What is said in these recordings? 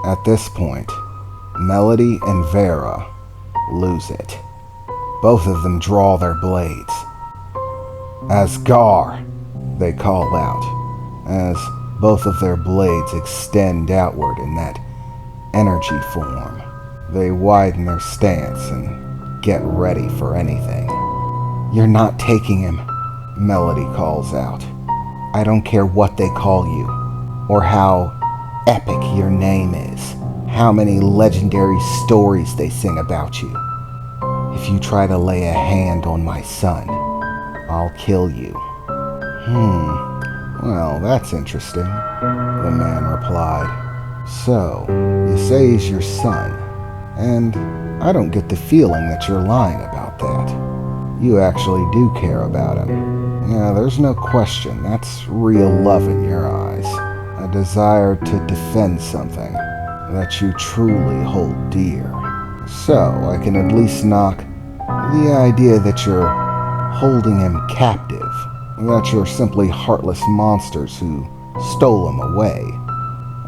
At this point, Melody and Vera lose it. Both of them draw their blades. Asgar, they call out, as both of their blades extend outward in that energy form. They widen their stance and get ready for anything. You're not taking him, Melody calls out. I don't care what they call you, or how epic your name is, how many legendary stories they sing about you. If you try to lay a hand on my son, I'll kill you. Well, that's interesting, the man replied. So, you say he's your son, and I don't get the feeling that you're lying about that. You actually do care about him. Yeah, there's no question, that's real love in your eyes. A desire to defend something that you truly hold dear. So, I can at least knock the idea that you're holding him captive, that you're simply heartless monsters who stole him away.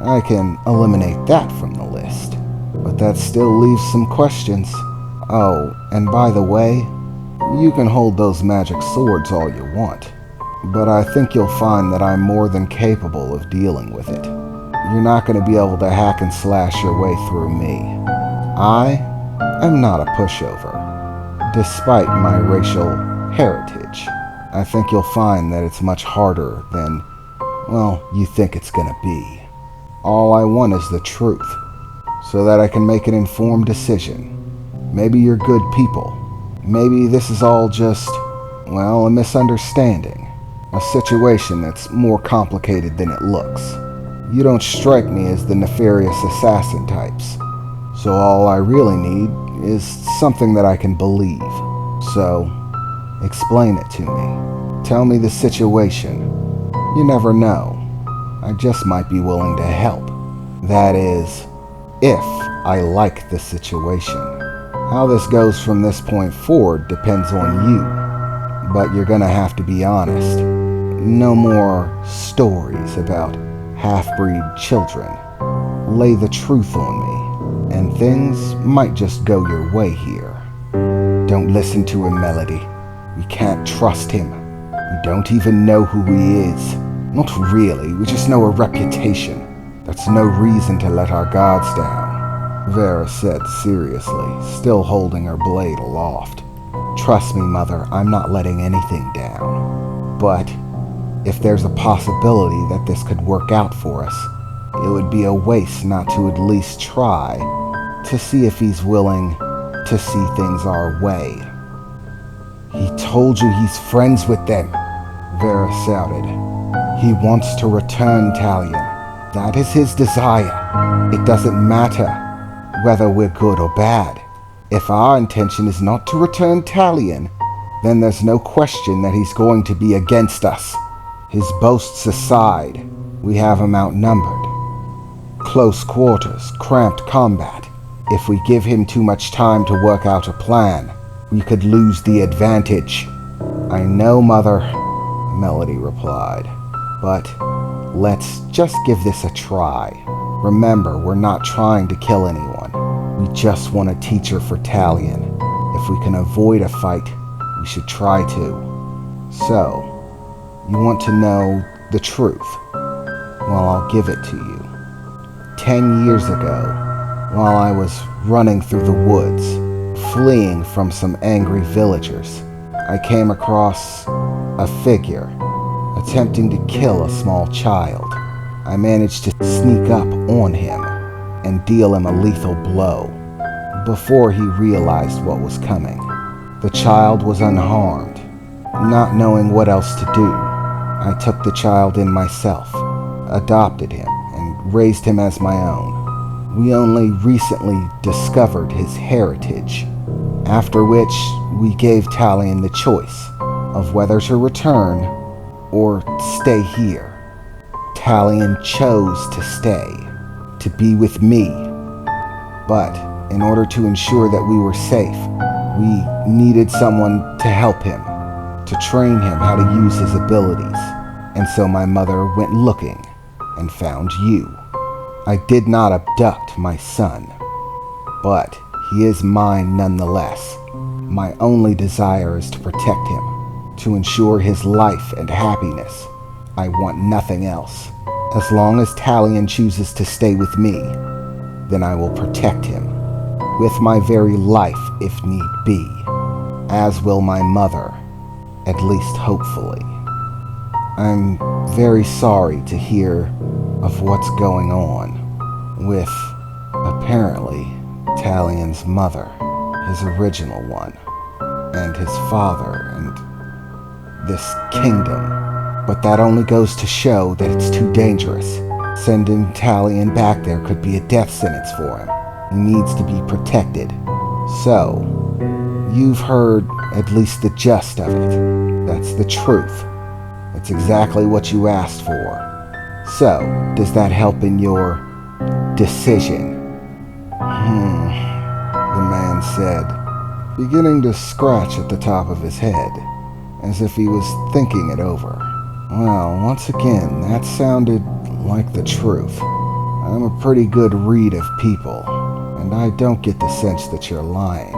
I can eliminate that from the list, but that still leaves some questions. Oh, and by the way, you can hold those magic swords all you want, but I think you'll find that I'm more than capable of dealing with it. You're not going to be able to hack and slash your way through me. I am not a pushover, despite my racial heritage. I think you'll find that it's much harder than, well, you think it's gonna be. All I want is the truth, so that I can make an informed decision. Maybe you're good people. Maybe this is all just, well, a misunderstanding. A situation that's more complicated than it looks. You don't strike me as the nefarious assassin types. So all I really need is something that I can believe. So, explain it to me. Tell me the situation. You never know. I just might be willing to help. That is, if I like the situation. How this goes from this point forward depends on you. But you're gonna have to be honest. No more stories about half-breed children. Lay the truth on me, and things might just go your way here. Don't listen to him, Melody. We can't trust him. We don't even know who he is. Not really, we just know a reputation. That's no reason to let our guards down, Vera said seriously, still holding her blade aloft. Trust me, Mother, I'm not letting anything down. But if there's a possibility that this could work out for us, it would be a waste not to at least try to see if he's willing to see things our way. He told you he's friends with them, Vera shouted. He wants to return Talion. That is his desire. It doesn't matter whether we're good or bad. If our intention is not to return Talion, then there's no question that he's going to be against us. His boasts aside, we have him outnumbered. Close quarters, cramped combat. If we give him too much time to work out a plan, we could lose the advantage. I know, Mother, Melody replied, but let's just give this a try. Remember, we're not trying to kill anyone. We just want a teacher for Talion. If we can avoid a fight, we should try to. So, you want to know the truth? Well, I'll give it to you. 10 years ago, while I was running through the woods, fleeing from some angry villagers, I came across a figure attempting to kill a small child. I managed to sneak up on him and deal him a lethal blow before he realized what was coming. The child was unharmed. Not knowing what else to do, I took the child in myself, adopted him, and raised him as my own. We only recently discovered his heritage, after which we gave Talion the choice of whether to return or stay here. Talion chose to stay, to be with me. But in order to ensure that we were safe, we needed someone to help him, to train him how to use his abilities. And so my mother went looking and found you. I did not abduct my son, but he is mine nonetheless. My only desire is to protect him, to ensure his life and happiness. I want nothing else. As long as Talion chooses to stay with me, then I will protect him, with my very life if need be, as will my mother, at least hopefully. I'm very sorry to hear of what's going on with, apparently, Talion's mother, his original one, and his father, and this kingdom. But that only goes to show that it's too dangerous. Sending Talion back there could be a death sentence for him. He needs to be protected. So, you've heard at least the gist of it. That's the truth. It's exactly what you asked for. So, does that help in your decision? The man said, beginning to scratch at the top of his head, as if he was thinking it over. Well, once again, that sounded like the truth. I'm a pretty good read of people, and I don't get the sense that you're lying.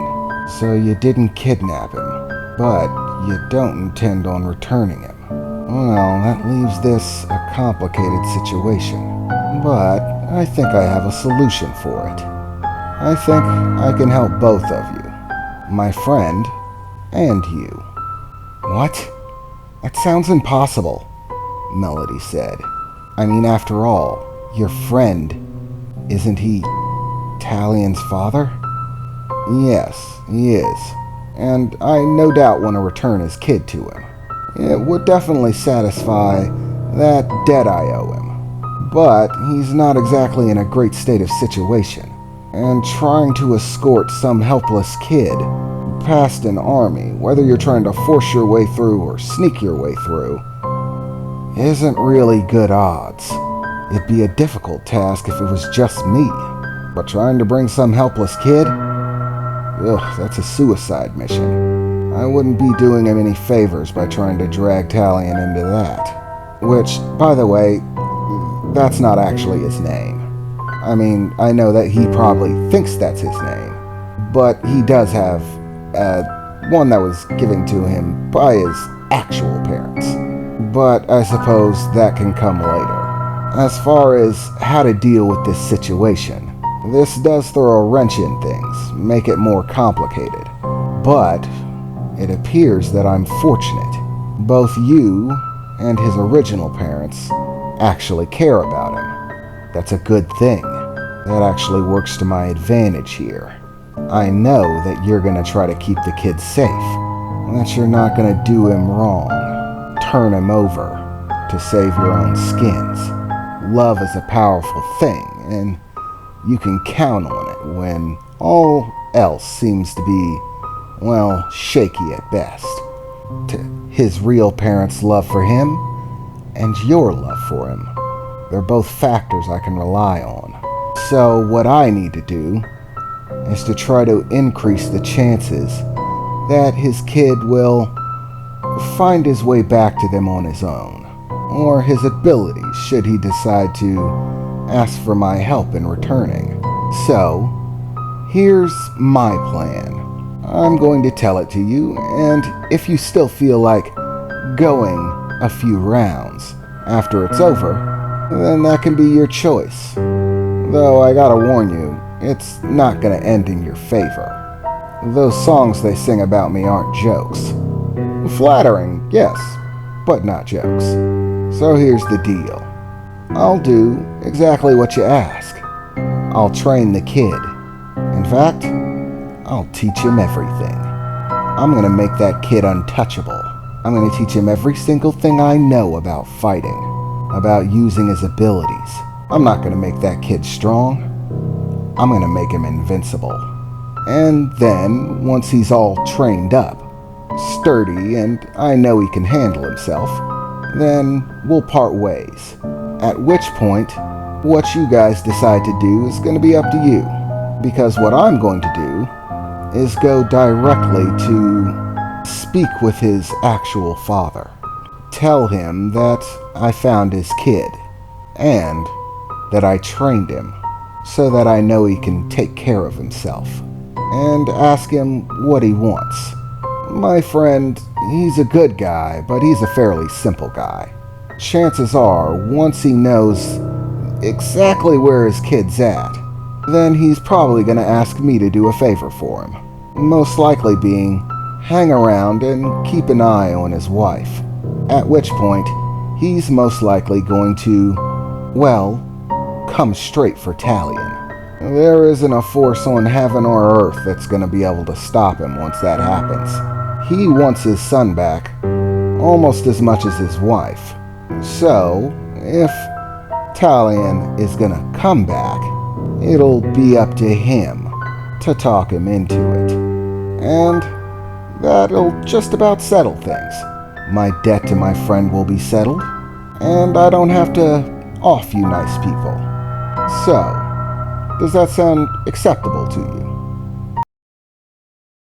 So you didn't kidnap him, but you don't intend on returning him. Well, that leaves this a complicated situation, but I think I have a solution for it. I think I can help both of you, my friend and you. What? That sounds impossible, Melody said. I mean, after all, your friend, isn't he Talion's father? Yes, he is, and I no doubt want to return his kid to him. It would definitely satisfy that debt I owe him. But he's not exactly in a great state of situation, and trying to escort some helpless kid past an army, whether you're trying to force your way through or sneak your way through, isn't really good odds. It'd be a difficult task if it was just me, but trying to bring some helpless kid? Ugh, that's a suicide mission. I wouldn't be doing him any favors by trying to drag Talion into that. Which, by the way, that's not actually his name. I mean, I know that he probably thinks that's his name, but he does have one that was given to him by his actual parents. But I suppose that can come later. As far as how to deal with this situation, this does throw a wrench in things, make it more complicated. But it appears that I'm fortunate. Both you and his original parents actually care about him. That's a good thing. That actually works to my advantage here. I know that you're going to try to keep the kid safe, that you're not going to do him wrong, turn him over to save your own skins. Love is a powerful thing, and you can count on it when all else seems to be, well, shaky at best. To his real parents' love for him and your love for him, they're both factors I can rely on. So what I need to do is to try to increase the chances that his kid will find his way back to them on his own, or his abilities should he decide to ask for my help in returning. So, here's my plan. I'm going to tell it to you, and if you still feel like going a few rounds after it's over, then that can be your choice. Though I gotta warn you, it's not gonna end in your favor. Those songs they sing about me aren't jokes. Flattering, yes, but not jokes. So here's the deal. I'll do exactly what you ask. I'll train the kid. In fact, I'll teach him everything. I'm gonna make that kid untouchable. I'm gonna teach him every single thing I know about fighting, about using his abilities. I'm not gonna make that kid strong. I'm gonna make him invincible. And then, once he's all trained up, sturdy, and I know he can handle himself, then we'll part ways. At which point, what you guys decide to do is gonna be up to you. Because what I'm going to do is go directly to speak with his actual father. Tell him that I found his kid, and that I trained him so that I know he can take care of himself, and ask him what he wants. My friend, he's a good guy, but he's a fairly simple guy. Chances are, once he knows exactly where his kid's at, then he's probably going to ask me to do a favor for him. Most likely being, hang around and keep an eye on his wife. At which point, he's most likely going to, well, come straight for Talion. There isn't a force on heaven or earth that's going to be able to stop him once that happens. He wants his son back almost as much as his wife. So, if Talion is going to come back, it'll be up to him to talk him into it. And that'll just about settle things. My debt to my friend will be settled, and I don't have to off you nice people. So, does that sound acceptable to you?